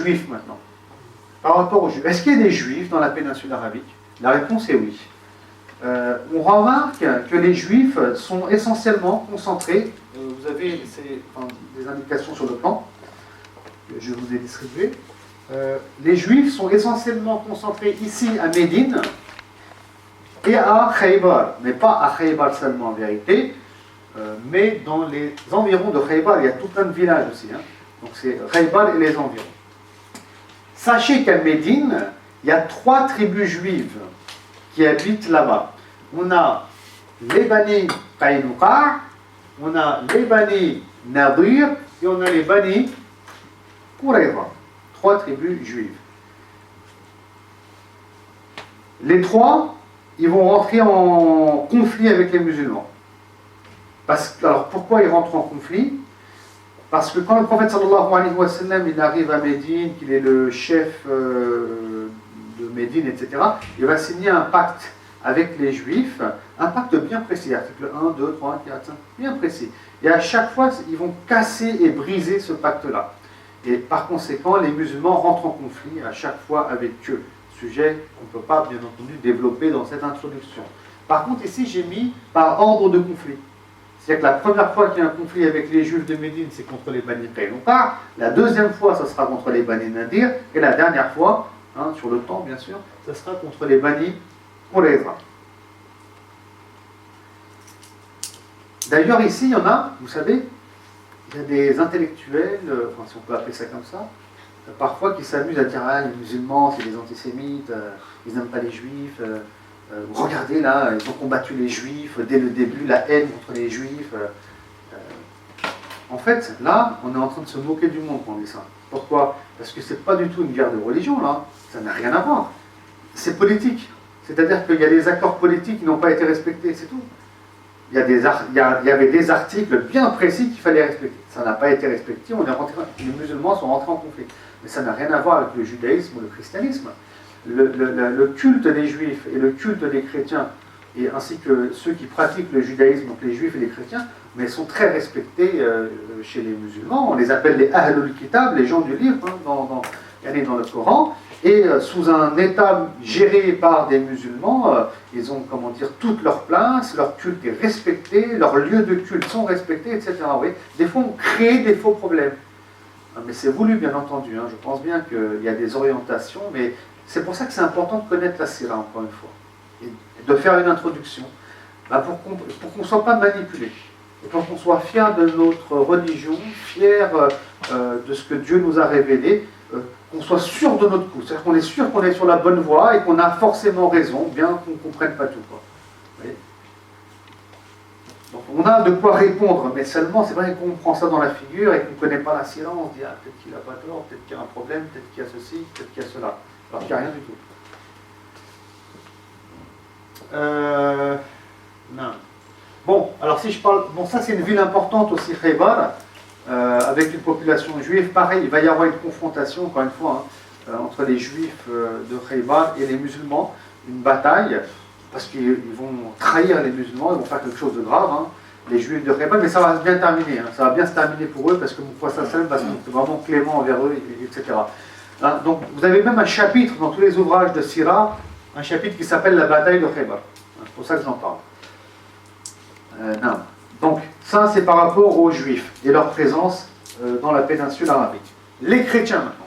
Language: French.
juifs maintenant. Par rapport aux juifs. Est-ce qu'il y a des juifs dans la péninsule arabique? La réponse est oui. On remarque que les juifs sont essentiellement concentrés, vous avez des indications sur le plan, que je vous ai distribué. Les juifs sont essentiellement concentrés ici à Médine et à Khaybar, mais pas à Khaybar seulement en vérité, mais dans les environs de Khaybar, il y a tout plein de villages aussi. Hein. Donc c'est Khaybar et les environs. Sachez qu'à Médine, il y a 3 tribus juives qui habitent là-bas. On a les Bani Qaynuqa, on a les Bani Nadir et on a les Bani Qurayza. 3 tribus juives. Les 3, ils vont rentrer en conflit avec les musulmans. Alors pourquoi ils rentrent en conflit? Parce que quand le prophète sallallahu alayhi wa sallam il arrive à Médine, qu'il est le chef de Médine, etc., il va signer un pacte avec les Juifs, un pacte bien précis, article 1, 2, 3, 4, 5, bien précis. Et à chaque fois, ils vont casser et briser ce pacte-là. Et par conséquent, les musulmans rentrent en conflit à chaque fois avec eux. Sujet qu'on ne peut pas, bien entendu, développer dans cette introduction. Par contre, ici, j'ai mis par ordre de conflit. C'est-à-dire que la première fois qu'il y a un conflit avec les Juifs de Médine, c'est contre les Bani Qaynuqa. La deuxième fois, ça sera contre les Bani Nadir. Et la dernière fois, sur le temps, bien sûr, ça sera contre les Bani Qurayza. D'ailleurs, ici, il y en a, vous savez, il y a des intellectuels, si on peut appeler ça comme ça, parfois qui s'amusent à dire « Ah, les musulmans, c'est des antisémites, ils n'aiment pas les juifs, regardez là, ils ont combattu les juifs dès le début, la haine contre les juifs. » En fait, là, on est en train de se moquer du monde quand on dit ça. Pourquoi? Parce que c'est pas du tout une guerre de religion, là, ça n'a rien à voir. C'est politique, c'est-à-dire qu'il y a des accords politiques qui n'ont pas été respectés, c'est tout. Il y avait des articles bien précis qu'il fallait respecter. Ça n'a pas été respecté, les musulmans sont rentrés en conflit. Mais ça n'a rien à voir avec le judaïsme ou le christianisme. Le culte des juifs et le culte des chrétiens, et ainsi que ceux qui pratiquent le judaïsme, donc les juifs et les chrétiens, mais sont très respectés chez les musulmans. On les appelle les Ahlul Kitab, les gens du livre, dans le Coran. Et sous un État géré par des musulmans, ils ont, toute leur place, leur culte est respecté, leurs lieux de culte sont respectés, etc. Oui. Des fois, on crée des faux problèmes. Mais c'est voulu, bien entendu. Je pense bien qu'il y a des orientations, mais c'est pour ça que c'est important de connaître la Sira, encore une fois, et de faire une introduction, pour qu'on ne soit pas manipulé, et pour qu'on soit fier de notre religion, fier de ce que Dieu nous a révélé, qu'on soit sûr de notre coup, c'est-à-dire qu'on est sûr qu'on est sur la bonne voie et qu'on a forcément raison, bien qu'on ne comprenne pas tout. Vous voyez ? Donc on a de quoi répondre, mais seulement c'est vrai qu'on prend ça dans la figure et qu'on ne connaît pas la science, on se dit peut-être qu'il n'a pas tort, peut-être qu'il y a un problème, peut-être qu'il y a ceci, peut-être qu'il y a cela. Alors qu'il n'y a rien du tout. Non. Bon, alors si je parle, ça c'est une ville importante aussi, Khaybar, avec une population juive, pareil, il va y avoir une confrontation, encore une fois, entre les juifs de Khaybar et les musulmans, une bataille, parce qu'ils vont trahir les musulmans, ils vont faire quelque chose de grave, les juifs de Khaybar, mais ça va bien terminer, ça va bien se terminer pour eux, parce que Mufasa Salem va se montrer vraiment clément envers eux, etc. Donc vous avez même un chapitre dans tous les ouvrages de Sira, un chapitre qui s'appelle la bataille de Khaybar. C'est pour ça que j'en parle. Non. Donc ça c'est par rapport aux juifs et leur présence dans la péninsule arabique. Les chrétiens maintenant.